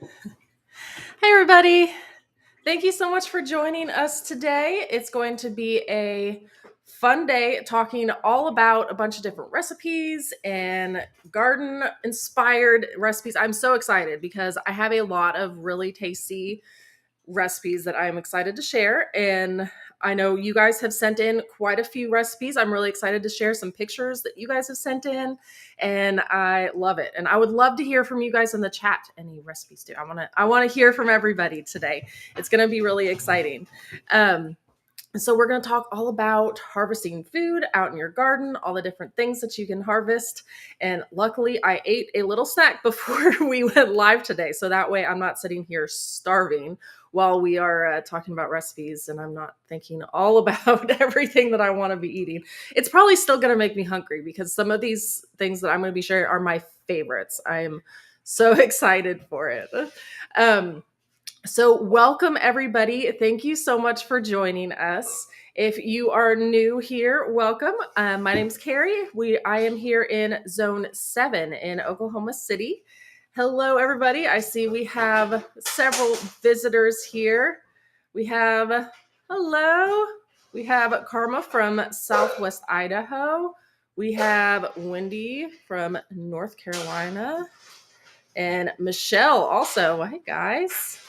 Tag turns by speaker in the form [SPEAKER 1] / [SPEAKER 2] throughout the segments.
[SPEAKER 1] Hey, everybody. Thank you so much for joining us today. It's going to be a fun day talking all about a bunch of different recipes and garden inspired recipes. I'm so excited because I have a lot of really tasty recipes that I'm excited to share. And I know you guys have sent in quite a few recipes. I'm really excited to share some pictures that you guys have sent in, and I love it. And I would love to hear from you guys in the chat any recipes too. I want to hear from everybody today. It's going to be really exciting. Um, so we're going to talk all about harvesting food out in your garden, all the different things that you can harvest. And luckily, I ate a little snack before we went live today. So that way I'm not sitting here starving while we are talking about recipes and I'm not thinking all about everything that I want to be eating. It's probably still going to make me hungry because some of these things that I'm going to be sharing are my favorites. I'm so excited for it. Um, welcome everybody. Thank you so much for joining us. If you are new here, welcome. My name's Carrie. I am here in Zone 7 in Oklahoma City. Hello, everybody. I see we have several visitors here. We have, hello. We have Karma from Southwest Idaho. We have Wendy from North Carolina. And Michelle also. Hey, guys.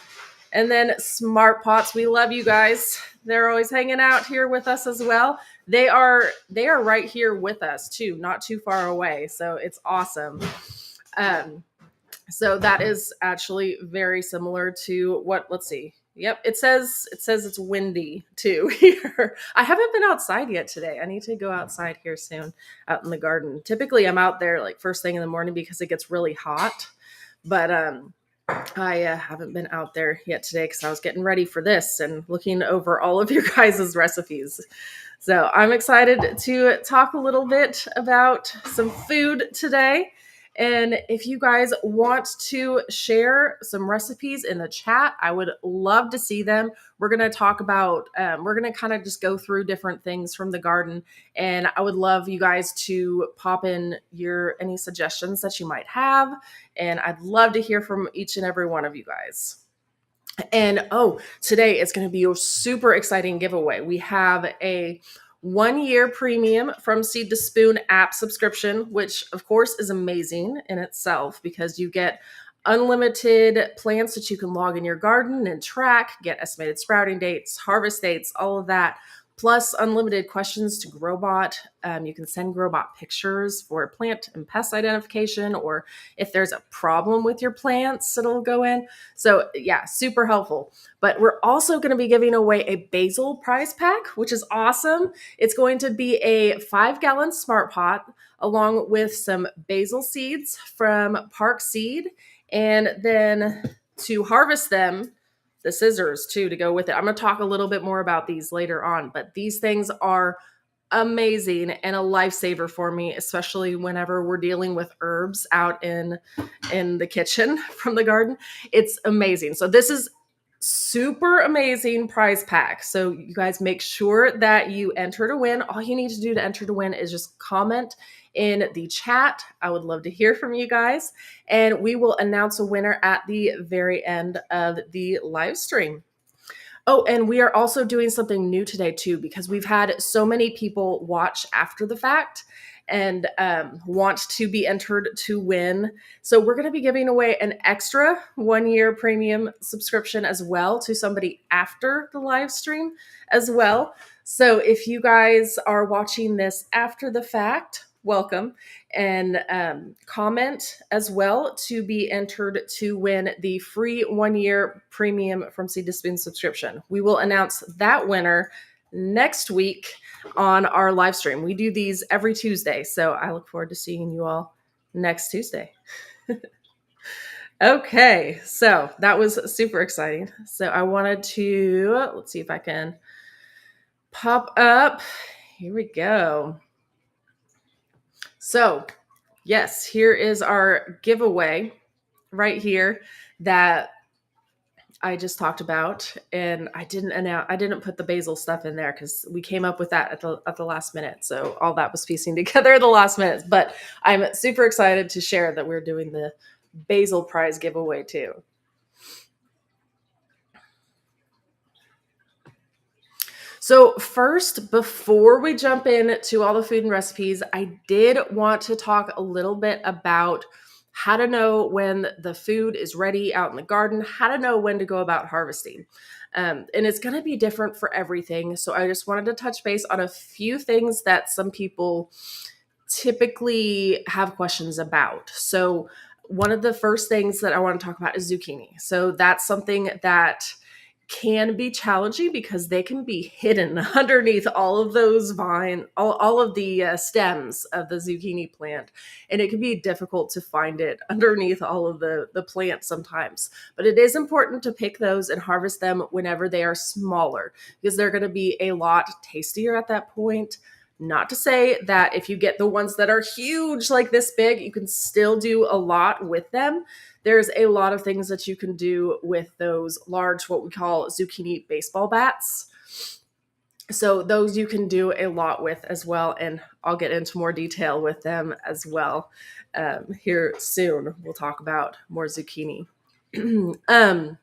[SPEAKER 1] And then Smart Pots, we love you guys. They're always hanging out here with us as well. They are right here with us too, not too far away. So it's awesome. Um, so that is actually very similar to what. Let's see. Yep, it says it's windy too here. I haven't been outside yet today. I need to go outside here soon, out in the garden. Typically, I'm out there like first thing in the morning because it gets really hot. But I haven't been out there yet today because I was getting ready for this and looking over all of your guys' recipes. So I'm excited to talk a little bit about some food today. And if you guys want to share some recipes in the chat, I would love to see them. We're going to talk about, we're going to kind of just go through different things from the garden. And I would love you guys to pop in any suggestions that you might have. And I'd love to hear from each and every one of you guys. And today it's going to be a super exciting giveaway. We have a 1 year premium from Seed to Spoon app subscription, which of course is amazing in itself because you get unlimited plants that you can log in your garden and track, get estimated sprouting dates, harvest dates, all of that, plus unlimited questions to Growbot. You can send Growbot pictures for plant and pest identification, or if there's a problem with your plants, it'll go in. So yeah, super helpful. But we're also going to be giving away a basil prize pack, which is awesome. It's going to be a 5-gallon Smart Pot along with some basil seeds from Park Seed. And then to harvest them, the scissors too to go with it. I'm going to talk a little bit more about these later on, but these things are amazing and a lifesaver for me, especially whenever we're dealing with herbs out in the kitchen from the garden. It's amazing. So this is super amazing prize pack. So you guys make sure that you enter to win. All you need to do to enter to win is just comment in the chat. I would love to hear from you guys, and we will announce a winner at the very end of the live stream. Oh, and we are also doing something new today too, because we've had so many people watch after the fact and want to be entered to win. So we're going to be giving away an extra 1 year premium subscription as well to somebody after the live stream as well. So if you guys are watching this after the fact, welcome, and comment as well to be entered to win the free 1 year premium from Seed to Spoon subscription. We will announce that winner next week on our live stream. We do these every Tuesday, so I look forward to seeing you all next Tuesday. Okay, so that was super exciting. So I wanted to, let's see if I can pop up. Here we go. So, yes, here is our giveaway right here that I just talked about, and I didn't put the basil stuff in there because we came up with that at the last minute. So all that was piecing together at the last minute. But I'm super excited to share that we're doing the basil prize giveaway too. So, first, before we jump into all the food and recipes, I did want to talk a little bit about how to know when the food is ready out in the garden, how to know when to go about harvesting. And it's going to be different for everything. So, I just wanted to touch base on a few things that some people typically have questions about. So, one of the first things that I want to talk about is zucchini. So, that's something that can be challenging because they can be hidden underneath all of those all of the stems of the zucchini plant, and it can be difficult to find it underneath all of the plant sometimes. But it is important to pick those and harvest them whenever they are smaller, because they're going to be a lot tastier at that point. Not to say that if you get the ones that are huge, like this big, you can still do a lot with them. There's a lot of things that you can do with those large, what we call zucchini baseball bats. So those you can do a lot with as well. And I'll get into more detail with them as well here soon. We'll talk about more zucchini. um,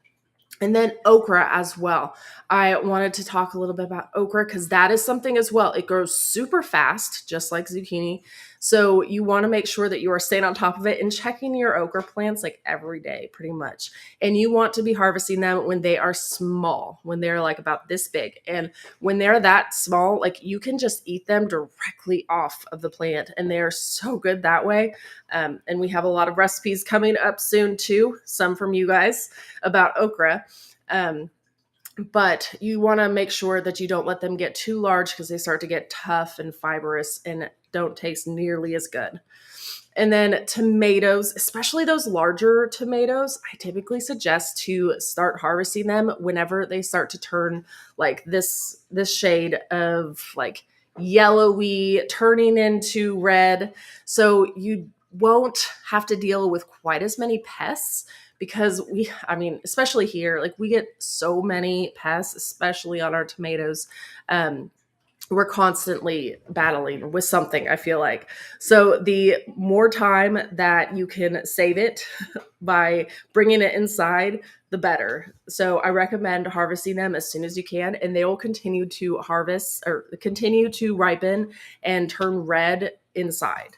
[SPEAKER 1] and then okra as well. I wanted to talk a little bit about okra because that is something as well. It grows super fast, just like zucchini. So you want to make sure that you are staying on top of it and checking your okra plants like every day, pretty much. And you want to be harvesting them when they are small, when they're like about this big. And when they're that small, like you can just eat them directly off of the plant. And they are so good that way. And we have a lot of recipes coming up soon too, some from you guys about okra. Um, but you want to make sure that you don't let them get too large because they start to get tough and fibrous and don't taste nearly as good. And then tomatoes, especially those larger tomatoes, I typically suggest to start harvesting them whenever they start to turn like this shade of like yellowy turning into red. So you won't have to deal with quite as many pests because especially here, like we get so many pests, especially on our tomatoes. We're constantly battling with something, I feel like. So the more time that you can save it by bringing it inside, the better. So I recommend harvesting them as soon as you can, and they will continue to harvest or continue to ripen and turn red inside.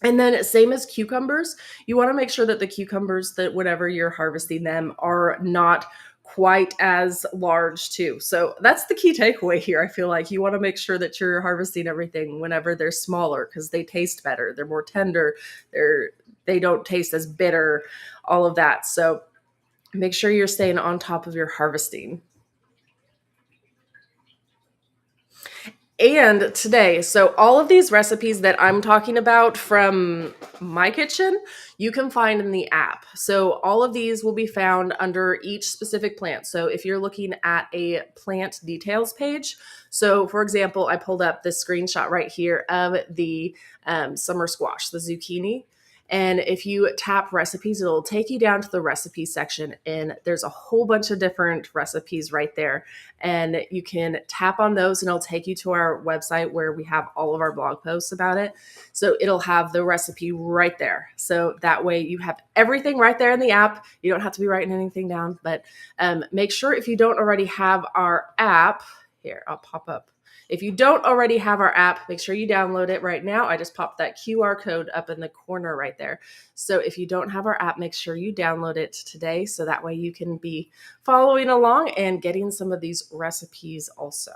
[SPEAKER 1] And then same as cucumbers, you want to make sure that the cucumbers that whenever you're harvesting them are not quite as large too. So that's the key takeaway here. I feel like you want to make sure that you're harvesting everything whenever they're smaller because they taste better. They're more tender. They don't taste as bitter, all of that. So make sure you're staying on top of your harvesting. And today, so all of these recipes that I'm talking about from my kitchen, you can find in the app. So all of these will be found under each specific plant. So if you're looking at a plant details page, so for example, I pulled up this screenshot right here of the summer squash, the zucchini. And if you tap recipes, it'll take you down to the recipe section. And there's a whole bunch of different recipes right there. And you can tap on those and it'll take you to our website where we have all of our blog posts about it. So it'll have the recipe right there. So that way you have everything right there in the app. You don't have to be writing anything down, but make sure if you don't already have our app, here, I'll pop up. If you don't already have our app, make sure you download it right now. I just popped that QR code up in the corner right there. So if you don't have our app, make sure you download it today so that way you can be following along and getting some of these recipes also.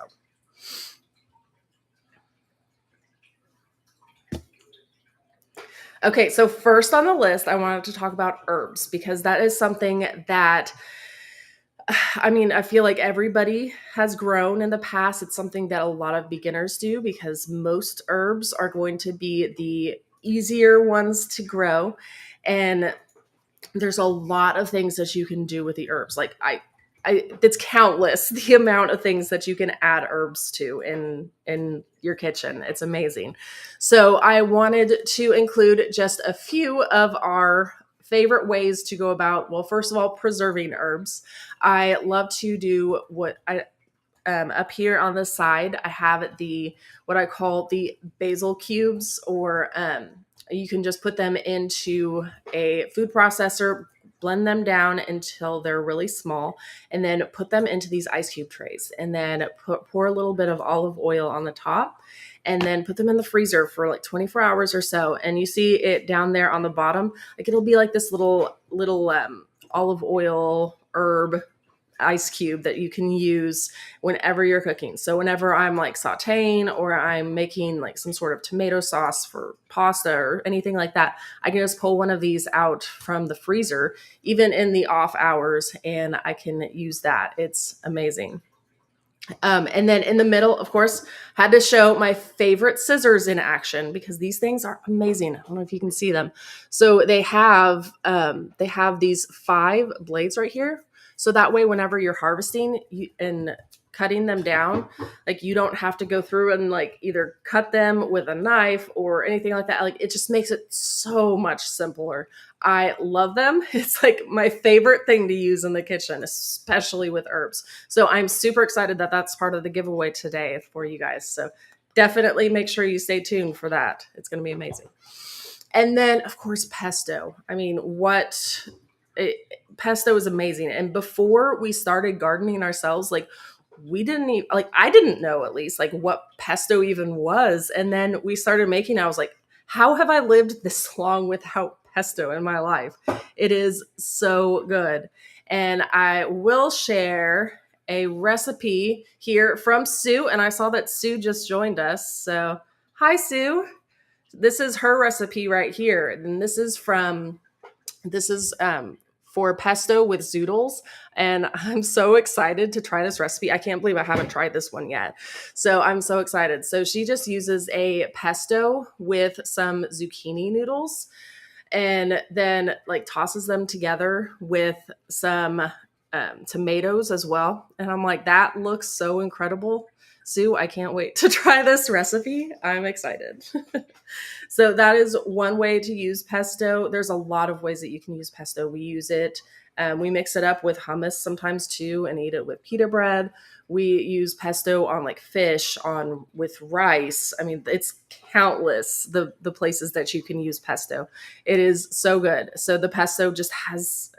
[SPEAKER 1] Okay, so first on the list, I wanted to talk about herbs because that is something that I feel like everybody has grown in the past. It's something that a lot of beginners do because most herbs are going to be the easier ones to grow. And there's a lot of things that you can do with the herbs. It's countless the amount of things that you can add herbs to in your kitchen. It's amazing. So I wanted to include just a few of our favorite ways to go about, well, first of all, preserving herbs. I love to do what I up here on the side, I have what I call the basil cubes, or you can just put them into a food processor, blend them down until they're really small, and then put them into these ice cube trays, and then pour a little bit of olive oil on the top, and then put them in the freezer for like 24 hours or so. And you see it down there on the bottom, like it'll be like this little olive oil herb ice cube that you can use whenever you're cooking. So whenever I'm like sauteing or I'm making like some sort of tomato sauce for pasta or anything like that, I can just pull one of these out from the freezer, even in the off hours, and I can use that. It's amazing. And then in the middle, of course, had to show my favorite scissors in action because these things are amazing. I don't know if you can see them. So they have these 5 blades right here. So that way, whenever you're harvesting and cutting them down, like you don't have to go through and like either cut them with a knife or anything like that. Like it just makes it so much simpler. I love them. It's like my favorite thing to use in the kitchen, especially with herbs. So I'm super excited that that's part of the giveaway today for you guys. So definitely make sure you stay tuned for that. It's going to be amazing. And then, of course, pesto. I mean, pesto is amazing. And before we started gardening ourselves, like we didn't even, like I didn't know at least like what pesto even was. And then we started making it. I was like, how have I lived this long without pesto in my life? It is so good. And I will share a recipe here from Sue. And I saw that Sue just joined us. So hi, Sue. This is her recipe right here. And this is for pesto with zoodles. And I'm so excited to try this recipe. I can't believe I haven't tried this one yet. So I'm so excited. So she just uses a pesto with some zucchini noodles and then like tosses them together with some tomatoes as well. And I'm like, that looks so incredible. Sue, I can't wait to try this recipe. I'm excited. So that is one way to use pesto. There's a lot of ways that you can use pesto. We use it. We mix it up with hummus sometimes too and eat it with pita bread. We use pesto on like fish, on with rice. I mean, it's countless the places that you can use pesto. It is so good. So the pesto just has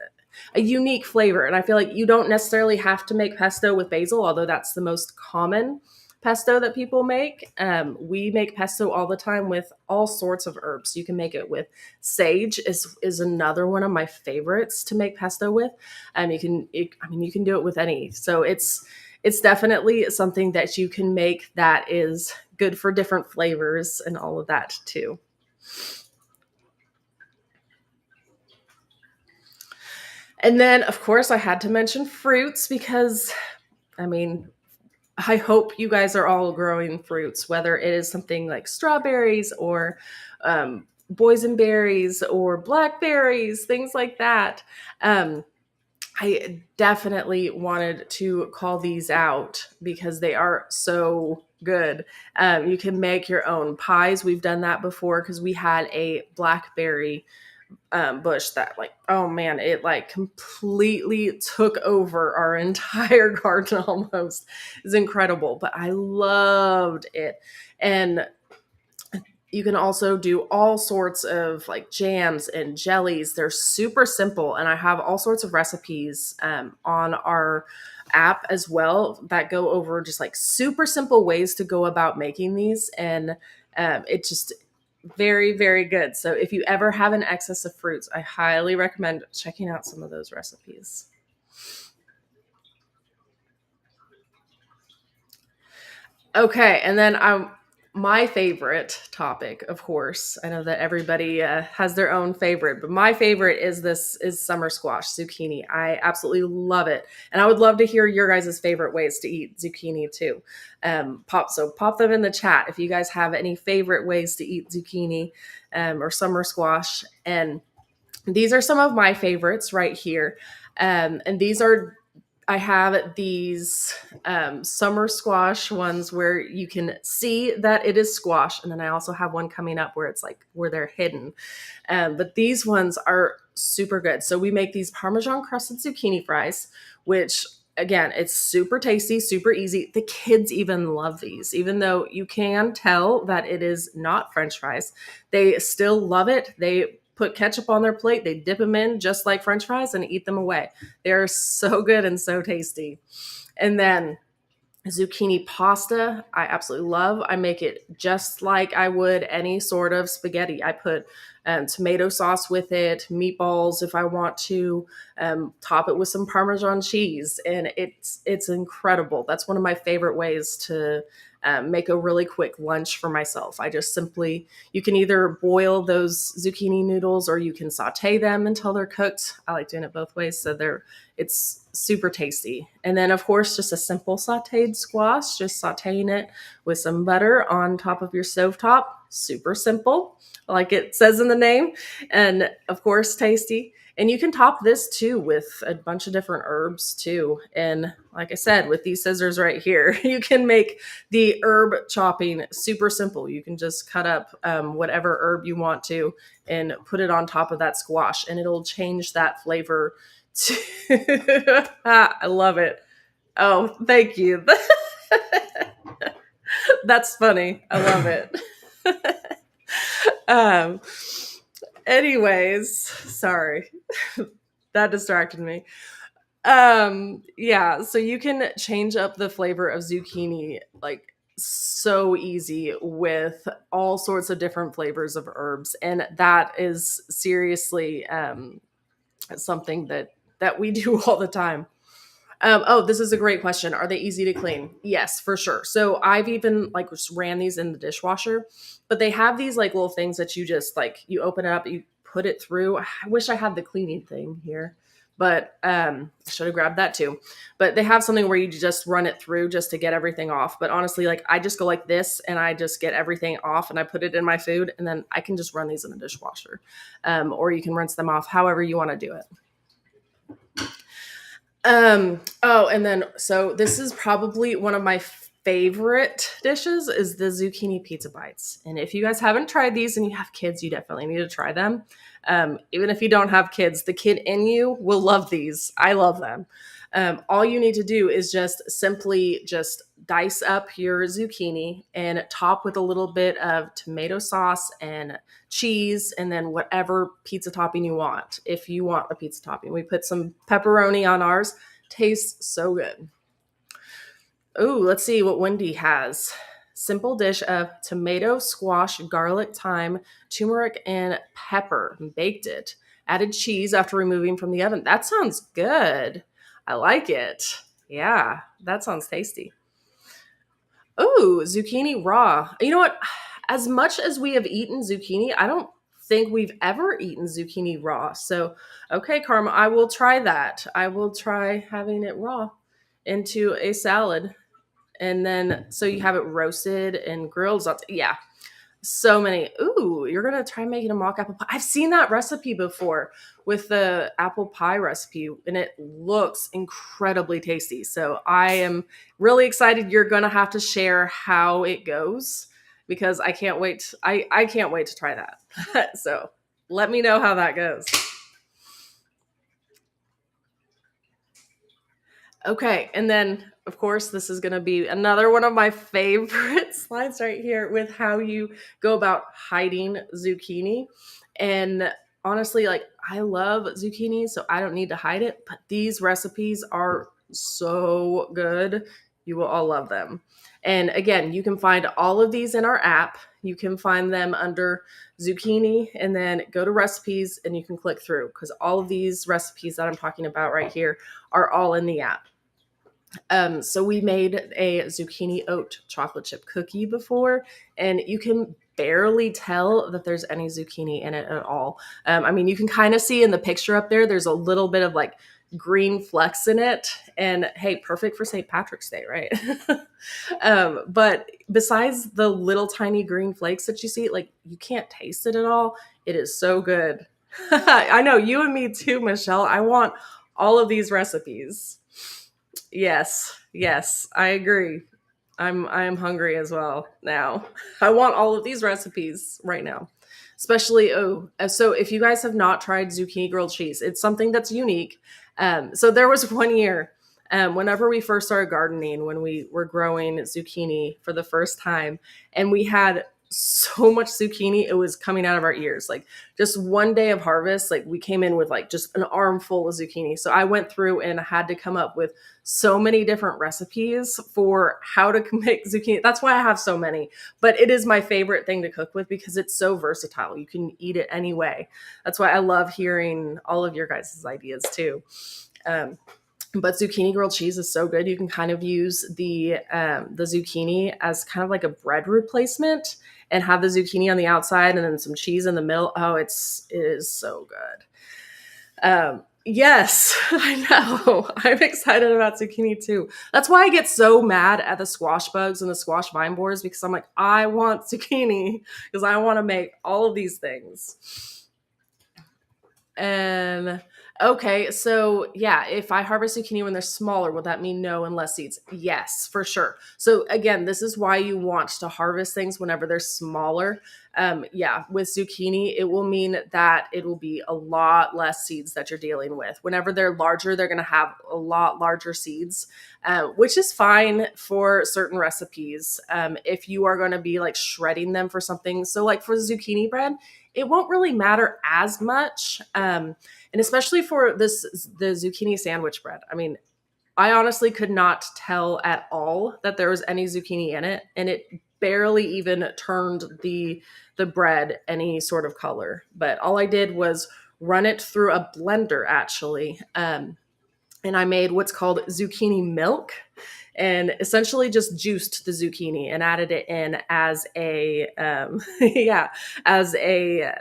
[SPEAKER 1] a unique flavor. And I feel like you don't necessarily have to make pesto with basil, although that's the most common pesto that people make. We make pesto all the time with all sorts of herbs. You can make it with sage is another one of my favorites to make pesto with. You can do it with any. So it's definitely something that you can make that is good for different flavors and all of that too. And then, of course, I had to mention fruits because, I mean, I hope you guys are all growing fruits, whether it is something like strawberries or boysenberries or blackberries, things like that. Um, I definitely wanted to call these out because they are so good. You can make your own pies. We've done that before because we had a blackberry bush that like, oh man, it like completely took over our entire garden almost. It's incredible, but I loved it. And you can also do all sorts of like jams and jellies. They're super simple, and I have all sorts of recipes on our app as well that go over just like super simple ways to go about making these. And it just very, very good. So if you ever have an excess of fruits, I highly recommend checking out some of those recipes. Okay, and then my favorite topic, of course. I know that everybody has their own favorite, but my favorite is summer squash zucchini. I absolutely love it, and I would love to hear your guys' favorite ways to eat zucchini too. Pop them in the chat if you guys have any favorite ways to eat zucchini or summer squash. And these are some of my favorites right here. And these are I have these summer squash ones where you can see that it is squash. And then I also have one coming up where it's like where they're hidden. But these ones are super good. So we make these Parmesan crusted zucchini fries, which again, it's super tasty, super easy. The kids even love these, even though you can tell that it is not French fries. They still love it. They put ketchup on their plate, they dip them in just like French fries and eat them away. They're so good and so tasty. And then zucchini pasta, I absolutely love. I make it just like I would any sort of spaghetti. I put tomato sauce with it, meatballs if I want to, top it with some Parmesan cheese, and it's incredible. That's one of my favorite ways to make a really quick lunch for myself. I just simply, you can either boil those zucchini noodles or you can saute them until they're cooked. I like doing it both ways, so it's super tasty. And then, of course, just a simple sauteed squash, just sauteing it with some butter on top of your stovetop. Super simple, like it says in the name. And of course, tasty. And you can top this too with a bunch of different herbs too. And like I said, with these scissors right here, you can make the herb chopping super simple. You can just cut up whatever herb you want to and put it on top of that squash, and it'll change that flavor. I love it. Oh, thank you. That's funny. I love it. um Anyways, sorry. That distracted me. Yeah, so you can change up the flavor of zucchini like so easy with all sorts of different flavors of herbs, and that is seriously something that we do all the time. Oh, this is a great question. Are they easy to clean? Yes, for sure. So I've even like just ran these in the dishwasher, but they have these like little things that you just like you open it up, you put it through. I wish I had the cleaning thing here, but I should have grabbed that too. But they have something where you just run it through just to get everything off. But honestly, like I just go like this and I just get everything off and I put it in my food, and then I can just run these in the dishwasher, or you can rinse them off however you want to do it. Oh, and then so this is probably one of my favorite dishes is the zucchini pizza bites. And if you guys haven't tried these and you have kids, you definitely need to try them. Even if you don't have kids, the kid in you will love these. I love them. All you need to do is just simply just dice up your zucchini and top with a little bit of tomato sauce and cheese, and then whatever pizza topping you want. If you want a pizza topping, we put some pepperoni on ours. Tastes so good. Oh, let's see what Wendy has. Simple dish of tomato, squash, garlic, thyme, turmeric, and pepper. Baked it. Added cheese after removing from the oven. That sounds good. I like it. Yeah, that sounds tasty. Oh, zucchini raw. You know what? As much as we have eaten zucchini, I don't think we've ever eaten zucchini raw. So, okay, Karma, I will try that. I will try having it raw into a salad. And then, so you have it roasted and grilled. Yeah, so many. Ooh, you're gonna try making a mock apple pie. I've seen that recipe before with the apple pie recipe, and it looks incredibly tasty. So I am really excited. You're gonna have to share how it goes because I can't wait. I can't wait to try that. So let me know how that goes. Okay, and then of course this is going to be another one of my favorite slides right here with how you go about hiding zucchini. And honestly, like I love zucchini, so I don't need to hide it, but these recipes are so good. You will all love them. And again, you can find all of these in our app. You can find them under zucchini and then go to recipes and you can click through because all of these recipes that I'm talking about right here are all in the app. So we made a zucchini oat chocolate chip cookie before, and you can barely tell that there's any zucchini in it at all. I mean, you can kind of see in the picture up there, there's a little bit of like green flecks in it. And hey, perfect for St. Patrick's Day, right? But besides the little tiny green flakes that you see, like you can't taste it at all. It is so good. I know you and me too, Michelle. I want all of these recipes. Yes, yes, I agree. I am hungry as well now. I want all of these recipes right now. Especially so if you guys have not tried zucchini grilled cheese, it's something that's unique. So there was one year whenever we first started gardening when we were growing zucchini for the first time, and we had so much zucchini. It was coming out of our ears. Like just one day of harvest, like we came in with like just an armful of zucchini. So I went through and had to come up with so many different recipes for how to make zucchini. That's why I have so many, but it is my favorite thing to cook with because it's so versatile. You can eat it any way. That's why I love hearing all of your guys' ideas too. Um, but zucchini grilled cheese is so good. You can kind of use the zucchini as kind of like a bread replacement, and have the zucchini on the outside and then some cheese in the middle. Oh, it is so good. Yes, I know. I'm excited about zucchini too. That's why I get so mad at the squash bugs and the squash vine borers, because I'm like, I want zucchini because I want to make all of these things. And okay, so yeah, if I harvest zucchini when they're smaller, will that mean no and less seeds? Yes, for sure. So again, this is why you want to harvest things whenever they're smaller. Yeah, with zucchini, it will mean that it will be a lot less seeds that you're dealing with. Whenever they're larger, they're going to have a lot larger seeds, which is fine for certain recipes. If you are going to be like shredding them for something, so like for zucchini bread, it won't really matter as much. And especially for the zucchini sandwich bread. I mean, I honestly could not tell at all that there was any zucchini in it, and it barely even turned the bread any sort of color. But all I did was run it through a blender, actually. And I made what's called zucchini milk, and essentially just juiced the zucchini and added it in as a yeah, as a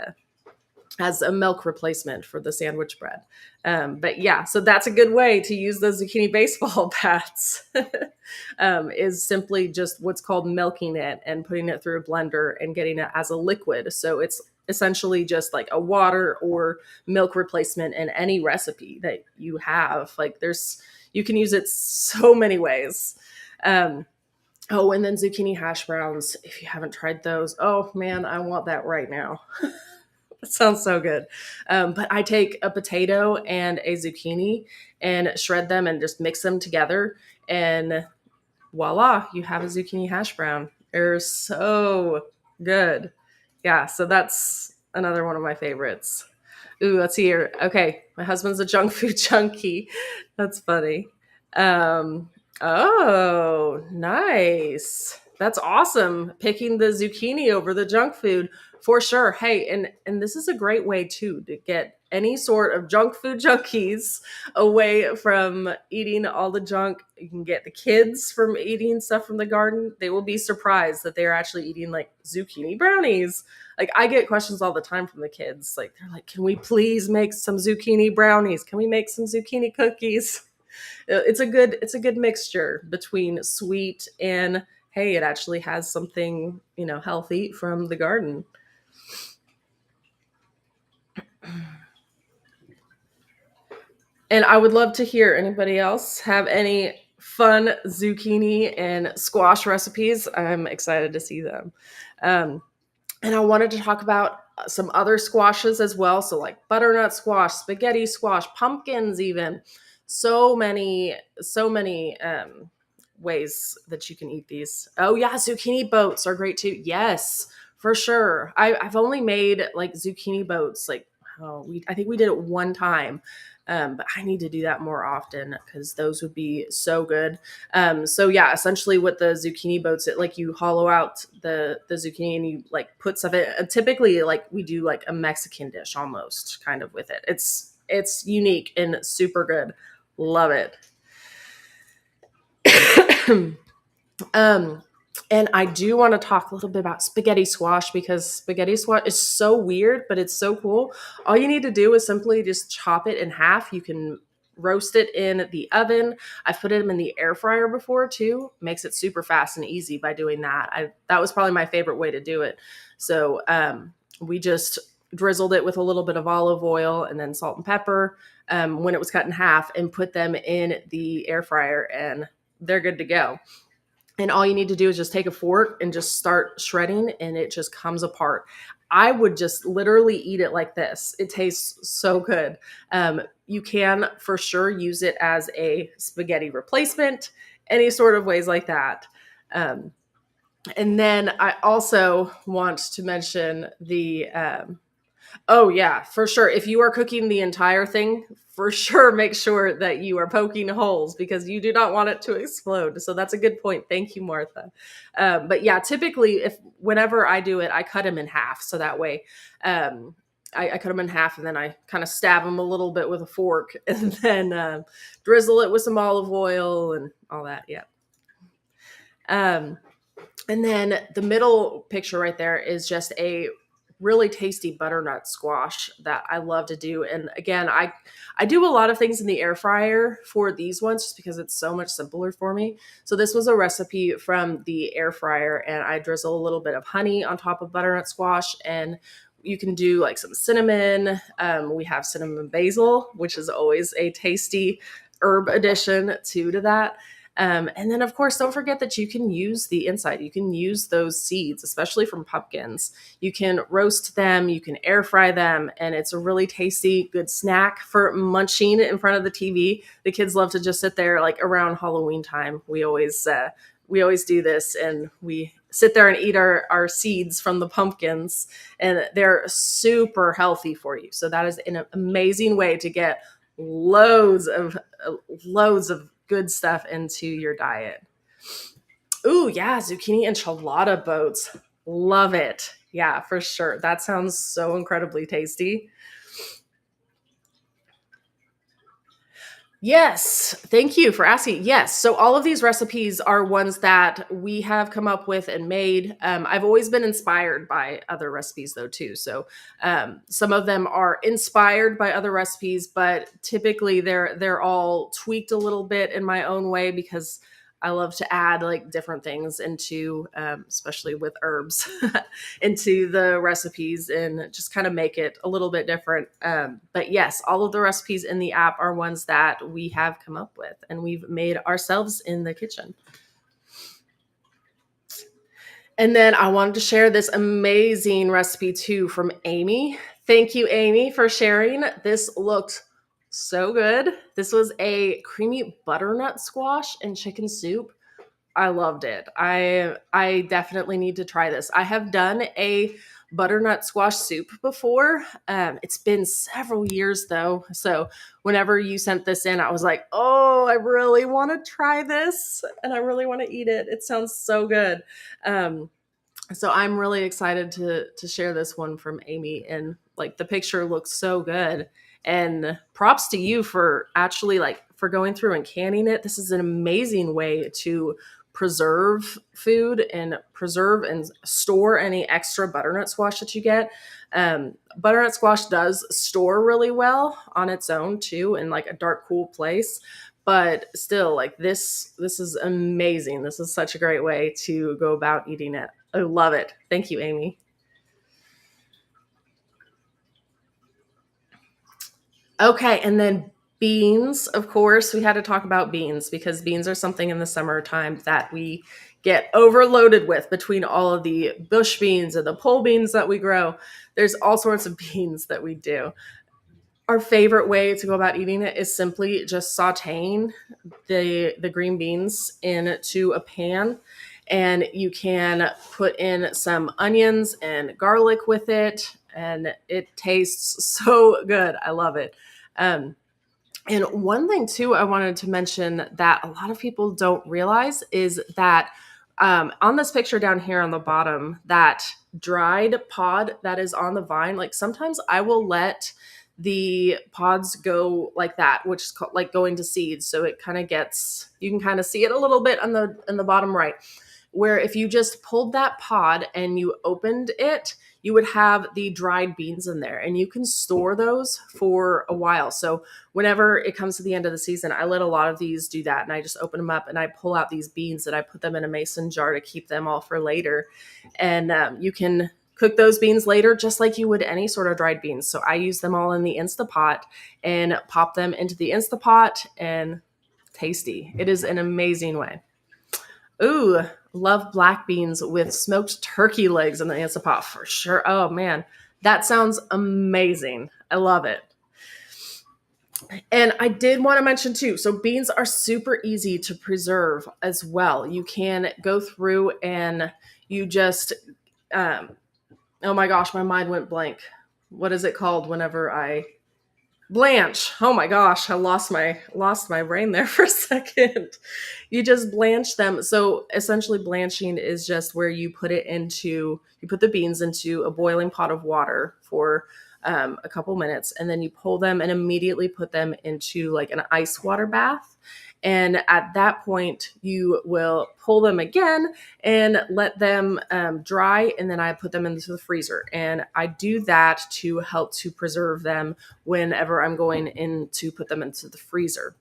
[SPEAKER 1] as a milk replacement for the sandwich bread. But yeah, so that's a good way to use those zucchini baseball bats. Is simply just what's called milking it and putting it through a blender and getting it as a liquid. So it's essentially just like a water or milk replacement in any recipe that you have. Like you can use it so many ways. Um, oh, and then zucchini hash browns. If you haven't tried those, oh man, I want that right now. That sounds so good. But I take a potato and a zucchini and shred them and just mix them together. And voila, you have a zucchini hash brown. They're so good. Yeah, so that's another one of my favorites. Ooh, let's see here. Okay, my husband's a junk food junkie. That's funny. Um, oh, nice. That's awesome. Picking the zucchini over the junk food for sure. Hey, and this is a great way too to get any sort of junk food junkies away from eating all the junk. You can get the kids from eating stuff from the garden. They will be surprised that they're actually eating like zucchini brownies. Like I get questions all the time from the kids. Like they're like, "Can we please make some zucchini brownies? Can we make some zucchini cookies?" It's a good mixture between sweet and hey, it actually has something, healthy from the garden. And I would love to hear anybody else have any fun zucchini and squash recipes. I'm excited to see them. Um, and I wanted to talk about some other squashes as well. So, like butternut squash, spaghetti squash, pumpkins, even. So many ways that you can eat these. Oh, yeah, zucchini boats are great too. Yes, for sure. I've only made like zucchini boats, like, I think we did it one time. But I need to do that more often because those would be so good. So yeah, essentially with the zucchini boats, it like you hollow out the zucchini and you like put stuff in. Typically, like we do like a Mexican dish almost kind of with it. It's unique and super good. Love it. um, and I do want to talk a little bit about spaghetti squash because spaghetti squash is so weird, but it's so cool. All you need to do is simply just chop it in half. You can roast it in the oven. I've put it in the air fryer before too. Makes it super fast and easy by doing that. That was probably my favorite way to do it. So we just drizzled it with a little bit of olive oil and then salt and pepper when it was cut in half, and put them in the air fryer, and they're good to go. And all you need to do is just take a fork and just start shredding, and it just comes apart. I would just literally eat it like this. It tastes so good. You can for sure use it as a spaghetti replacement, any sort of ways like that. Um, And then I also want to mention oh yeah, for sure. If you are cooking the entire thing, for sure make sure that you are poking holes because you do not want it to explode. So that's a good point. Thank you, Martha. But yeah, typically, if whenever I do it, I cut them in half so that way. Um, I cut them in half and then I kind of stab them a little bit with a fork and then drizzle it with some olive oil and all that. Yeah. Um, and then the middle picture right there is just a really tasty butternut squash that I love to do. And again, I do a lot of things in the air fryer for these ones just because it's so much simpler for me. So this was a recipe from the air fryer and I drizzle a little bit of honey on top of butternut squash and you can do like some cinnamon. We have cinnamon basil, which is always a tasty herb addition to that. And then, of course, don't forget that you can use the inside. You can use those seeds, especially from pumpkins. You can roast them, you can air fry them, and it's a really tasty, good snack for munching in front of the TV. The kids love to just sit there, like around Halloween time. We always do this, and we sit there and eat our seeds from the pumpkins, and they're super healthy for you. So that is an amazing way to get loads of loads of good stuff into your diet. Ooh, yeah, zucchini enchilada boats. Love it. Yeah, for sure. That sounds so incredibly tasty. Yes, thank you for asking. Yes, so all of these recipes are ones that we have come up with and made. I've always been inspired by other recipes, though, too. So some of them are inspired by other recipes, but typically they're all tweaked a little bit in my own way because I love to add like different things into, especially with herbs, into the recipes and just kind of make it a little bit different. But yes, all of the recipes in the app are ones that we have come up with and we've made ourselves in the kitchen. And then I wanted to share this amazing recipe too from Amy. Thank you, Amy, for sharing. This looked so good. This was a creamy butternut squash and chicken soup. I loved it. I definitely need to try this. I have done a butternut squash soup before. It's been several years though. So whenever you sent this in, I was like, oh, I really want to try this and I really want to eat it. It sounds so good. Um, so I'm really excited to share this one from Amy and like the picture looks so good. And props to you for actually like for going through and canning it. This is an amazing way to preserve food and preserve and store any extra butternut squash that you get. Butternut squash does store really well on its own too in like a dark cool place, but still like this is amazing. This is such a great way to go about eating it. I love it. Thank you, Amy. Okay, and then beans, of course, we had to talk about beans because beans are something in the summertime that we get overloaded with between all of the bush beans and the pole beans that we grow. There's all sorts of beans that we do. Our favorite way to go about eating it is simply just sauteing the green beans into a pan and you can put in some onions and garlic with it and it tastes so good. I love it. Um, and one thing too, I wanted to mention that a lot of people don't realize is that on this picture down here on the bottom, that dried pod that is on the vine, like sometimes I will let the pods go like that, which is called, like going to seeds. So it kind of gets, you can kind of see it a little bit on the in the bottom right where if you just pulled that pod and you opened it, you would have the dried beans in there and you can store those for a while. So whenever it comes to the end of the season, I let a lot of these do that and I just open them up and I pull out these beans and I put them in a mason jar to keep them all for later. And you can cook those beans later just like you would any sort of dried beans. So I use them all in the Instapot and pop them into the Instapot and tasty. It is an amazing way. Ooh, love black beans with smoked turkey legs in the Instapot for sure. Oh man, that sounds amazing. I love it. And I did want to mention too, so beans are super easy to preserve as well. You can go through and you just, um, oh my gosh, my mind went blank. What is it called whenever I blanch? Oh my gosh, I lost my brain there for a second. You just blanch them. So essentially blanching is just where you put the beans into a boiling pot of water for a couple minutes, and then you pull them and immediately put them into like an ice water bath. And at that point, you will pull them again and let them dry. And then I put them into the freezer. And I do that to help to preserve them whenever I'm going in to put them into the freezer.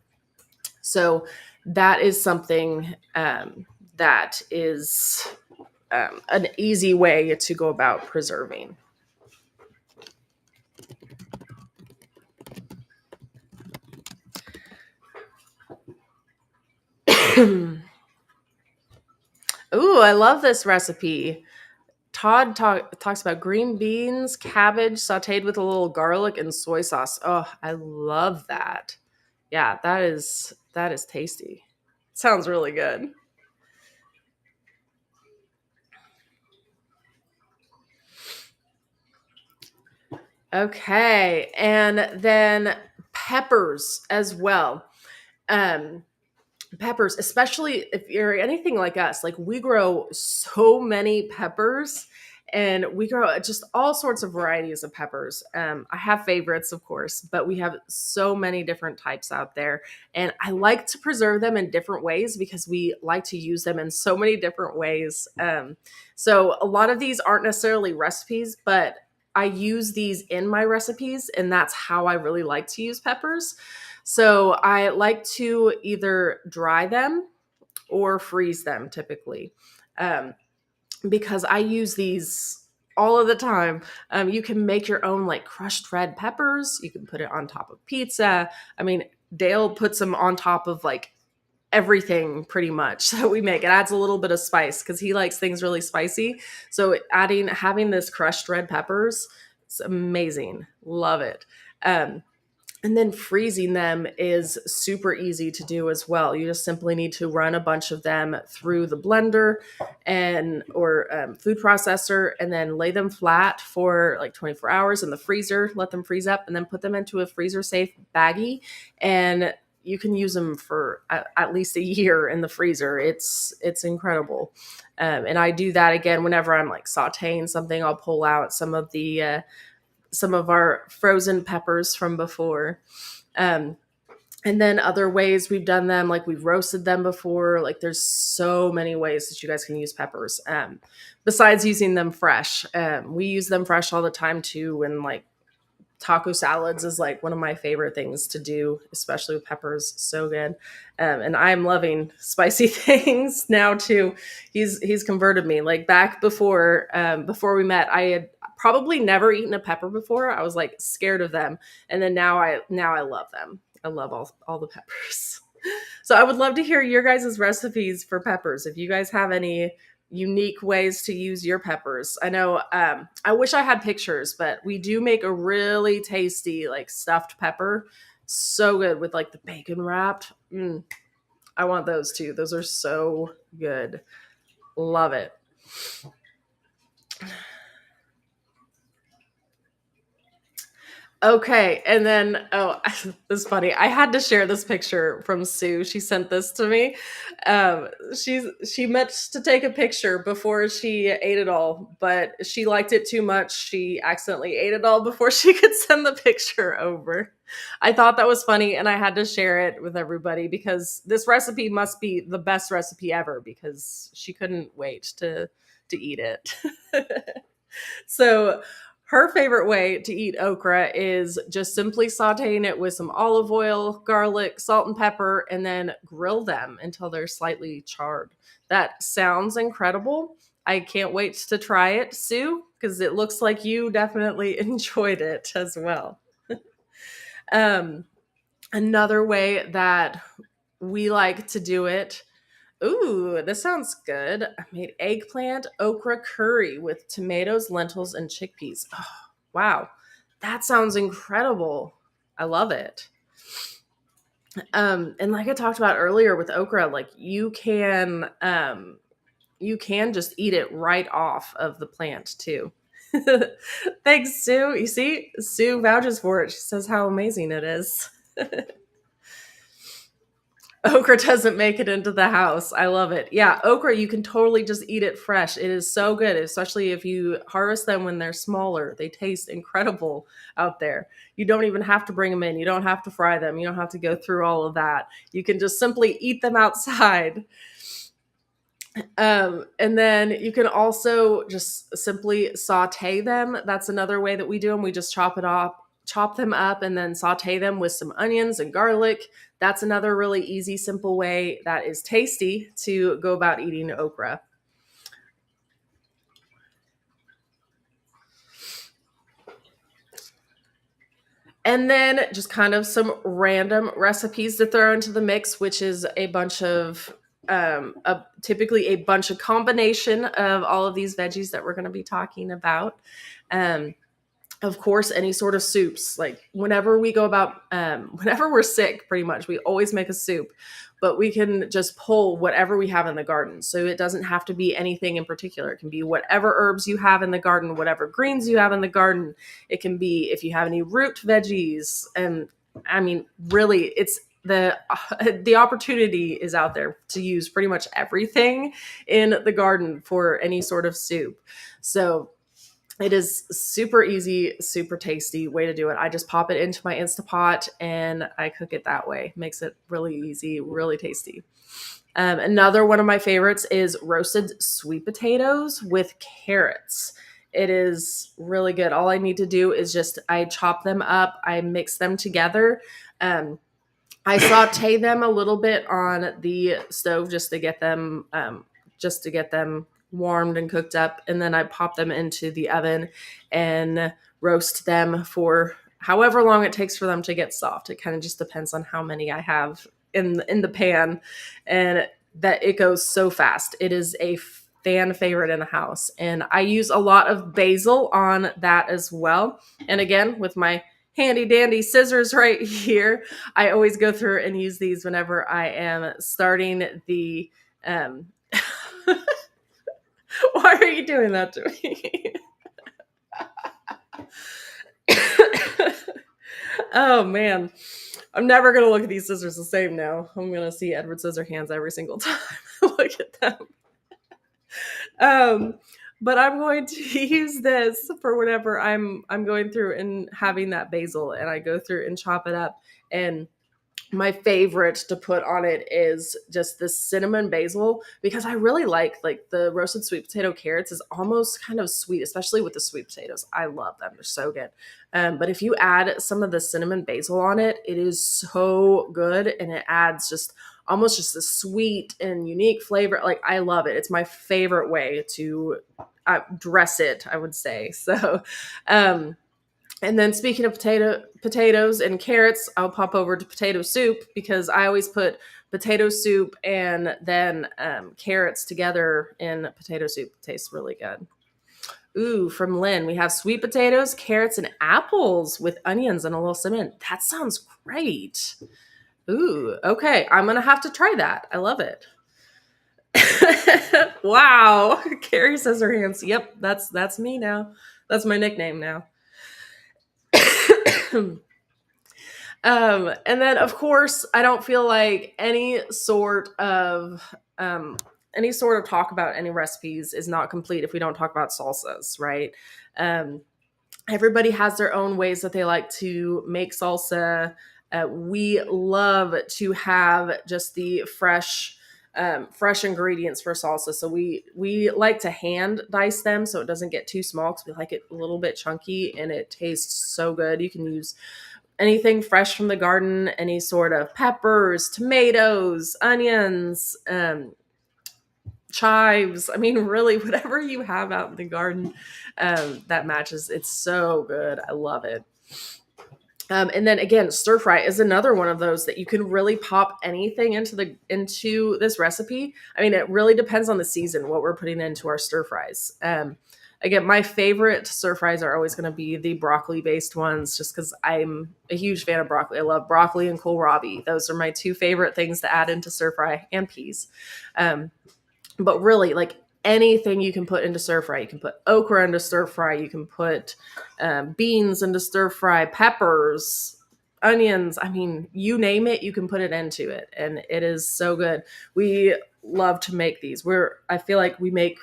[SPEAKER 1] So that is something that is an easy way to go about preserving. Ooh, I love this recipe. Talks about green beans, cabbage sauteed with a little garlic and soy sauce. Oh, I love that. Yeah, that is tasty. Sounds really good. Okay, and then peppers as well. Um, Peppers, especially if you're anything like us, like we grow so many peppers and we grow just all sorts of varieties of peppers. I have favorites, of course, but we have so many different types out there. And I like to preserve them in different ways because we like to use them in so many different ways. So a lot of these aren't necessarily recipes, but I use these in my recipes, and that's how I really like to use peppers. So I like to either dry them or freeze them typically, um, because I use these all of the time. You can make your own like crushed red peppers. You can put it on top of pizza. I mean, Dale puts them on top of like everything pretty much that we make. It adds a little bit of spice because he likes things really spicy. So having this crushed red peppers, it's amazing. Love it. Um, and then freezing them is super easy to do as well. You just simply need to run a bunch of them through the blender and or food processor, and then lay them flat for like 24 hours in the freezer. Let them freeze up, and then put them into a freezer safe baggie. And you can use them for at least a year in the freezer. It's incredible. And I do that again whenever I'm like sautéing something. I'll pull out some of our frozen peppers from before. Um, and then other ways we've done them, like we've roasted them before. Like there's so many ways that you guys can use peppers. Besides using them fresh, we use them fresh all the time too. And like taco salads is like one of my favorite things to do, especially with peppers. So good. And I'm loving spicy things now too. He's converted me. Like back before we met, I had probably never eaten a pepper before. I was like scared of them, and then now I love them. I love all the peppers. So I would love to hear your guys' recipes for peppers. If you guys have any unique ways to use your peppers. I know I wish I had pictures, but we do make a really tasty like stuffed pepper. So good with like the bacon wrapped. I want those too. Those are so good. Love it. Okay, and then this is funny. I had to share this picture from Sue. She sent this to me. She meant to take a picture before she ate it all, but she liked it too much. She accidentally ate it all before she could send the picture over. I thought that was funny, and I had to share it with everybody because this recipe must be the best recipe ever because she couldn't wait to eat it. So her favorite way to eat okra is just simply sauteing it with some olive oil, garlic, salt, and pepper, and then grill them until they're slightly charred. That sounds incredible. I can't wait to try it, Sue, because it looks like you definitely enjoyed it as well. Um, Another way that we like to do it. Ooh, this sounds good. I made eggplant okra curry with tomatoes, lentils, and chickpeas. Oh, wow. That sounds incredible. I love it. And like I talked about earlier with okra, like you can just eat it right off of the plant too. Thanks, Sue. You see, Sue vouches for it. She says how amazing it is. Okra doesn't make it into the house. I love it. Yeah, okra, you can totally just eat it fresh. It is so good, especially if you harvest them when they're smaller. They taste incredible out there. You don't even have to bring them in. You don't have to fry them. You don't have to go through all of that. You can just simply eat them outside. And then you can also just simply saute them. That's another way that we do them. We just chop them up, and then saute them with some onions and garlic. That's another really easy, simple way that is tasty to go about eating okra. And then just kind of some random recipes to throw into the mix, which is a bunch of typically a bunch of combination of all of these veggies that we're going to be talking about. Um, of course, any sort of soups. Like whenever we go about, whenever we're sick, pretty much, we always make a soup, but we can just pull whatever we have in the garden. So it doesn't have to be anything in particular. It can be whatever herbs you have in the garden, whatever greens you have in the garden. It can be if you have any root veggies. And I mean, really, it's the opportunity is out there to use pretty much everything in the garden for any sort of soup. So it is super easy, super tasty way to do it. I just pop it into my Instapot and I cook it that way. Makes it really easy, really tasty. Another one of my favorites is roasted sweet potatoes with carrots. It is really good. All I need to do is just I chop them up, I mix them together. I saute them a little bit on the stove just to get them warmed and cooked up, and then I pop them into the oven and roast them for however long it takes for them to get soft. It kind of just depends on how many I have in the pan, and that it goes so fast. It is a fan favorite in the house, and I use a lot of basil on that as well. And again, with my handy dandy scissors right here, I always go through and use these whenever I am starting the why are you doing that to me? Oh man. I'm never gonna look at these scissors the same now. I'm gonna see Edward Scissorhands every single time I look at them. Um, but I'm going to use this for whenever I'm going through and having that basil, and I go through and chop it up. And my favorite to put on it is just this cinnamon basil, because I really like the roasted sweet potato carrots is almost kind of sweet, especially with the sweet potatoes. I love them. They're so good. But if you add some of the cinnamon basil on it, it is so good, and it adds just almost just a sweet and unique flavor. Like I love it. It's my favorite way to dress it, I would say. So, and then speaking of potatoes and carrots, I'll pop over to potato soup, because I always put potato soup and then carrots together in potato soup. It tastes really good. Ooh, from Lynn, we have sweet potatoes, carrots, and apples with onions and a little cinnamon. That sounds great. Ooh, okay. I'm gonna have to try that. I love it. Wow, Carrie says her hands. Yep, that's me now. That's my nickname now. And then of course, I don't feel like any sort of talk about any recipes is not complete if we don't talk about salsas, right? Um, Everybody has their own ways that they like to make salsa. We love to have just the fresh ingredients for salsa. So we like to hand dice them so it doesn't get too small, because we like it a little bit chunky and it tastes so good. You can use anything fresh from the garden, any sort of peppers, tomatoes, onions, chives. I mean, really, whatever you have out in the garden that matches. It's so good. I love it. And then again, stir fry is another one of those that you can really pop anything into this recipe. I mean, it really depends on the season what we're putting into our stir fries. Again, my favorite stir fries are always going to be the broccoli based ones, just because I'm a huge fan of broccoli. I love broccoli and kohlrabi. Those are my two favorite things to add into stir fry, and peas. Um, but really, like anything you can put into stir fry, you can put okra into stir fry, you can put beans into stir fry, peppers, onions. I mean, you name it, you can put it into it, and it is so good. We love to make these. I feel like we make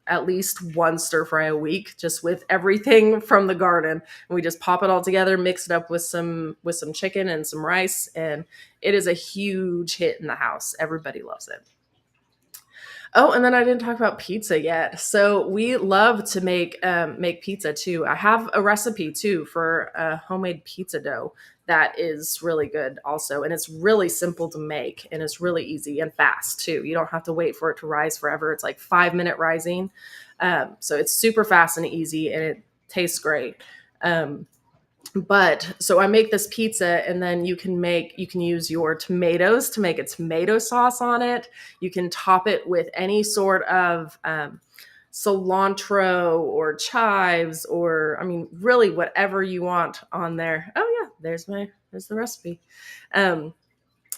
[SPEAKER 1] at least one stir fry a week, just with everything from the garden. And we just pop it all together, mix it up with some chicken and some rice, and it is a huge hit in the house. Everybody loves it. Oh, and then I didn't talk about pizza yet. So we love to make pizza too. I have a recipe too for a homemade pizza dough that is really good also, and it's really simple to make, and it's really easy and fast too. You don't have to wait for it to rise forever. It's like 5 minute rising, so it's super fast and easy, and it tastes great. Um, but so I make this pizza, and then you can use your tomatoes to make a tomato sauce on it. You can top it with any sort of cilantro or chives, or I mean really whatever you want on there. Oh yeah, there's the recipe. um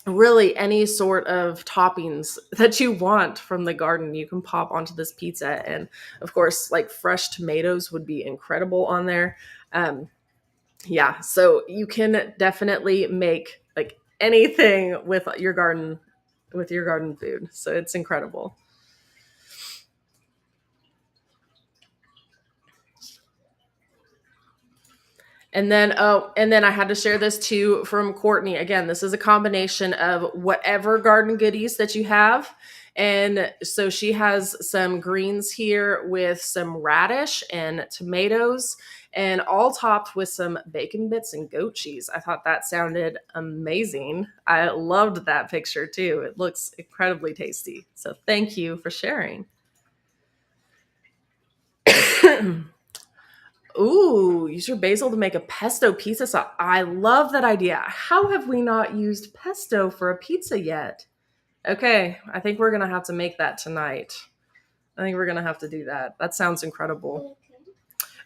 [SPEAKER 1] Really any sort of toppings that you want from the garden you can pop onto this pizza, and of course like fresh tomatoes would be incredible on there. um yeah, so you can definitely make like anything with your garden food. So it's incredible. And then I had to share this too from Courtney. Again, this is a combination of whatever garden goodies that you have. And so she has some greens here with some radish and tomatoes, and all topped with some bacon bits and goat cheese. I thought that sounded amazing. I loved that picture too. It looks incredibly tasty. So thank you for sharing. Ooh, use your basil to make a pesto pizza sauce. I love that idea. How have we not used pesto for a pizza yet? Okay, I think we're gonna have to make that tonight. I think we're gonna have to do that. That sounds incredible.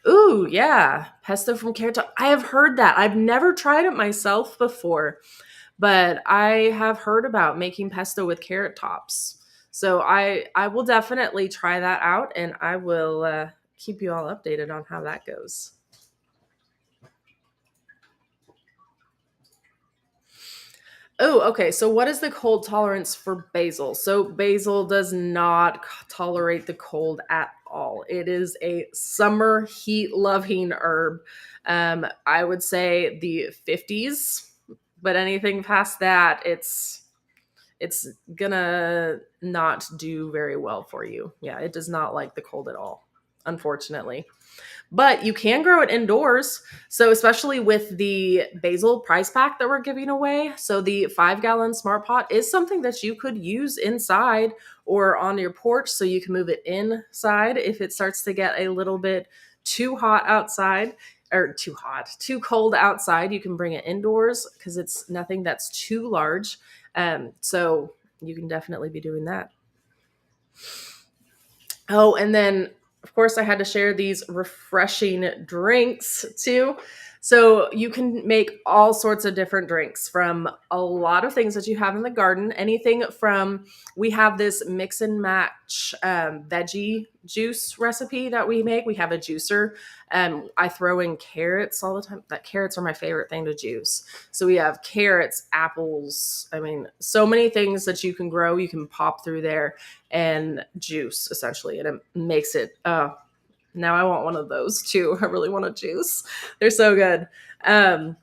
[SPEAKER 1] Ooh, yeah, pesto from Carrot Top. I have heard that. I've never tried it myself before, but I have heard about making pesto with carrot tops. So I will definitely try that out, and I will keep you all updated on how that goes. Oh, okay. So, what is the cold tolerance for basil? So, basil does not tolerate the cold at all. It is a summer heat loving herb. I would say the 50s, but anything past that, it's gonna not do very well for you. Yeah, it does not like the cold at all, unfortunately. But you can grow it indoors. So, especially with the basil prize pack that we're giving away. So, the 5 gallon smart pot is something that you could use inside or on your porch. So, you can move it inside if it starts to get a little bit too hot outside, or too hot, too cold outside. You can bring it indoors because it's nothing that's too large. So, you can definitely be doing that. Oh, and then of course I had to share these refreshing drinks too. So you can make all sorts of different drinks from a lot of things that you have in the garden. Anything from, we have this mix and match veggie juice recipe that we make. We have a juicer. I throw in carrots all the time. That carrots are my favorite thing to juice. So we have carrots, apples. I mean, so many things that you can grow. You can pop through there and juice essentially, and it makes it. Now I want one of those too. I really want a juice. They're so good. Um,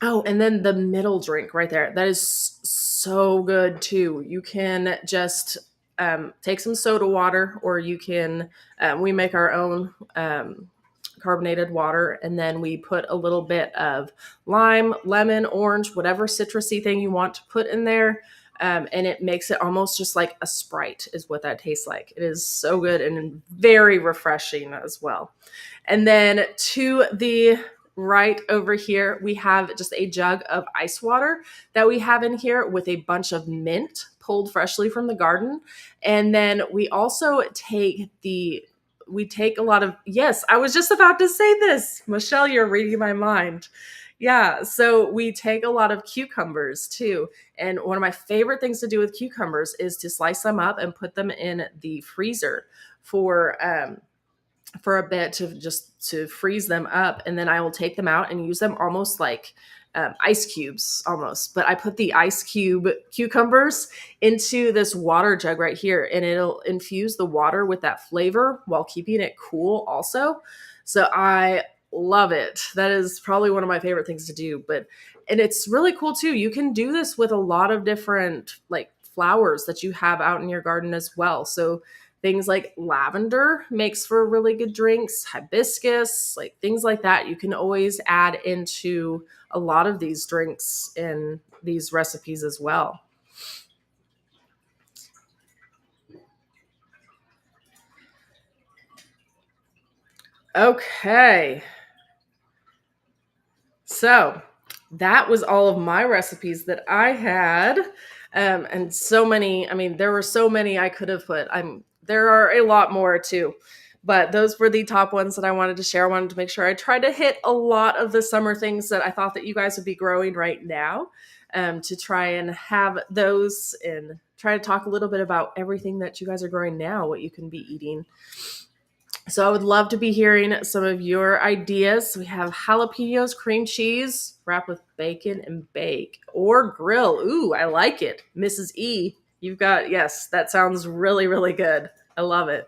[SPEAKER 1] oh, and then the middle drink right there. That is so good too. You can just take some soda water, or you can. We make our own. Carbonated water, and then we put a little bit of lime, lemon, orange, whatever citrusy thing you want to put in there, and it makes it almost just like a Sprite is what that tastes like. It is so good and very refreshing as well. And then to the right over here, we have just a jug of ice water that we have in here with a bunch of mint pulled freshly from the garden. And then we also take the we take a lot of, yes, I was just about to say this. Michelle, you're reading my mind. Yeah, so we take a lot of cucumbers too. And one of my favorite things to do with cucumbers is to slice them up and put them in the freezer for a bit to just to freeze them up, and then I will take them out and use them almost like ice cubes almost. But I put the ice cube cucumbers into this water jug right here, and it'll infuse the water with that flavor while keeping it cool also. So I love it. That is probably one of my favorite things to do. But and it's really cool too. You can do this with a lot of different like flowers that you have out in your garden as well. So things like lavender makes for really good drinks, hibiscus, like things like that. You can always add into a lot of these drinks in these recipes as well. Okay. So that was all of my recipes that I had. And so many, I mean, there were so many I could have put. There are a lot more too. But those were the top ones that I wanted to share. I wanted to make sure I tried to hit a lot of the summer things that I thought that you guys would be growing right now, to try and have those and try to talk a little bit about everything that you guys are growing now, what you can be eating. So I would love to be hearing some of your ideas. We have jalapenos, cream cheese, wrap with bacon and bake, or grill. Ooh, I like it. Mrs. E, you've got, yes, that sounds really, really good. I love it.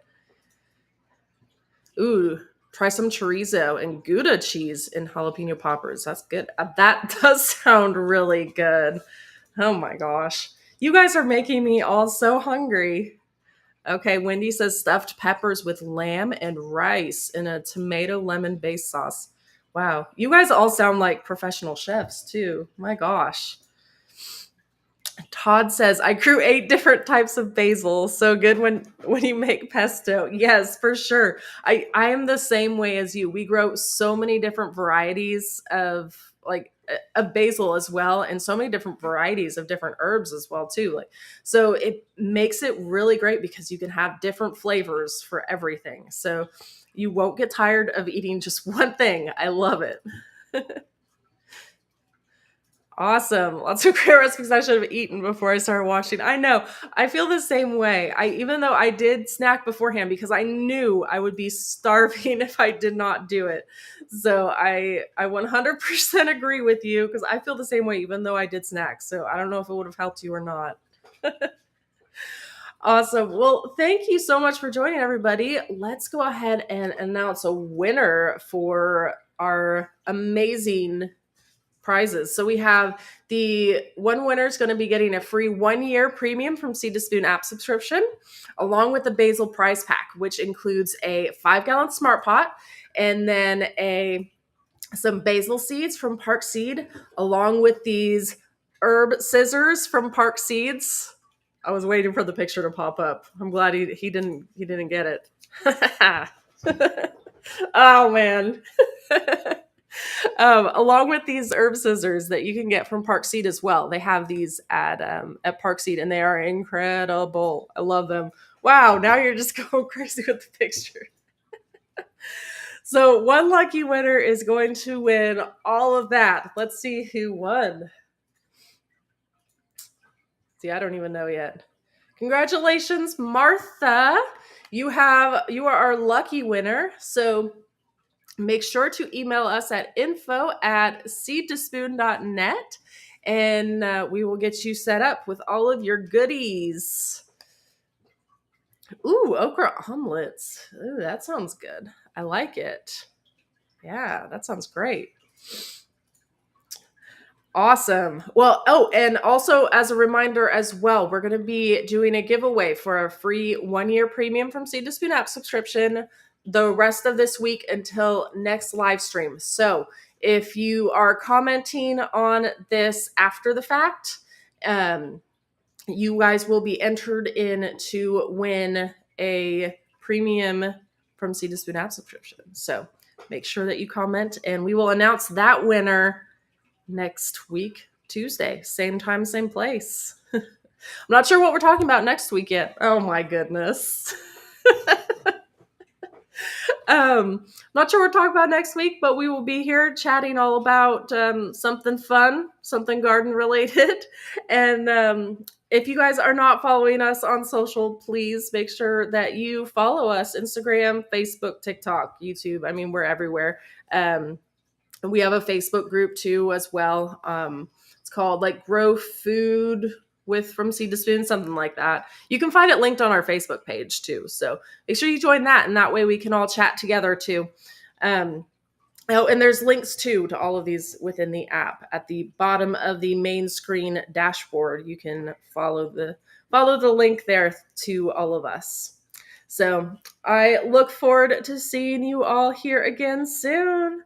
[SPEAKER 1] Ooh, try some chorizo and Gouda cheese in jalapeno poppers. That's good. That does sound really good. Oh my gosh. You guys are making me all so hungry. Okay, Wendy says stuffed peppers with lamb and rice in a tomato lemon based sauce. Wow. You guys all sound like professional chefs too. My gosh. Todd says, I grew 8 different types of basil. So good when you make pesto. Yes, for sure. I am the same way as you. We grow so many different varieties of of basil as well, and so many different varieties of different herbs as well too. Like, so it makes it really great because you can have different flavors for everything. So you won't get tired of eating just one thing. I love it. Awesome. Lots of great recipes I should have eaten before I started watching. I know. I feel the same way. Even though I did snack beforehand because I knew I would be starving if I did not do it. So I 100% agree with you because I feel the same way even though I did snack. So I don't know if it would have helped you or not. Awesome. Well, thank you so much for joining everybody. Let's go ahead and announce a winner for our amazing prizes. So we have the one winner is going to be getting a free 1 year premium from Seed to Spoon app subscription, along with the basil prize pack, which includes a 5-gallon smart pot and then some basil seeds from Park Seed, along with these herb scissors from Park Seeds. I was waiting for the picture to pop up. I'm glad he didn't get it. Oh man. Along with these herb scissors that you can get from Park Seed as well. They have these at Park Seed, and they are incredible. I love them. Wow, now you're just going crazy with the picture. So one lucky winner is going to win all of that. Let's see who won. See, I don't even know yet. Congratulations, Martha. You are our lucky winner. So make sure to email us at info@seedtospoon.net, and we will get you set up with all of your goodies. Ooh, okra omelets. Ooh, that sounds good. I like it. Yeah, that sounds great. Awesome. Well, oh, and also as a reminder as well, we're going to be doing a giveaway for a free 1 year premium from Seed to Spoon app subscription the rest of this week until next live stream. So if you are commenting on this after the fact, you guys will be entered in to win a premium from Seed to Spoon app subscription. So make sure that you comment, and we will announce that winner next week, Tuesday, same time, same place. I'm not sure what we're talking about next week yet. Oh my goodness. Not sure what we're talking about next week, but we will be here chatting all about something fun, something garden related. And if you guys are not following us on social, please make sure that you follow us: Instagram, Facebook, TikTok, YouTube. I mean, we're everywhere. We have a Facebook group too, as well. It's called like Grow Food with From Seed to Spoon, something like that. You can find it linked on our Facebook page too. So make sure you join that, and that way we can all chat together too. Um, Oh, and there's links too to all of these within the app at the bottom of the main screen dashboard. You can follow the link there to all of us. So I look forward to seeing you all here again soon.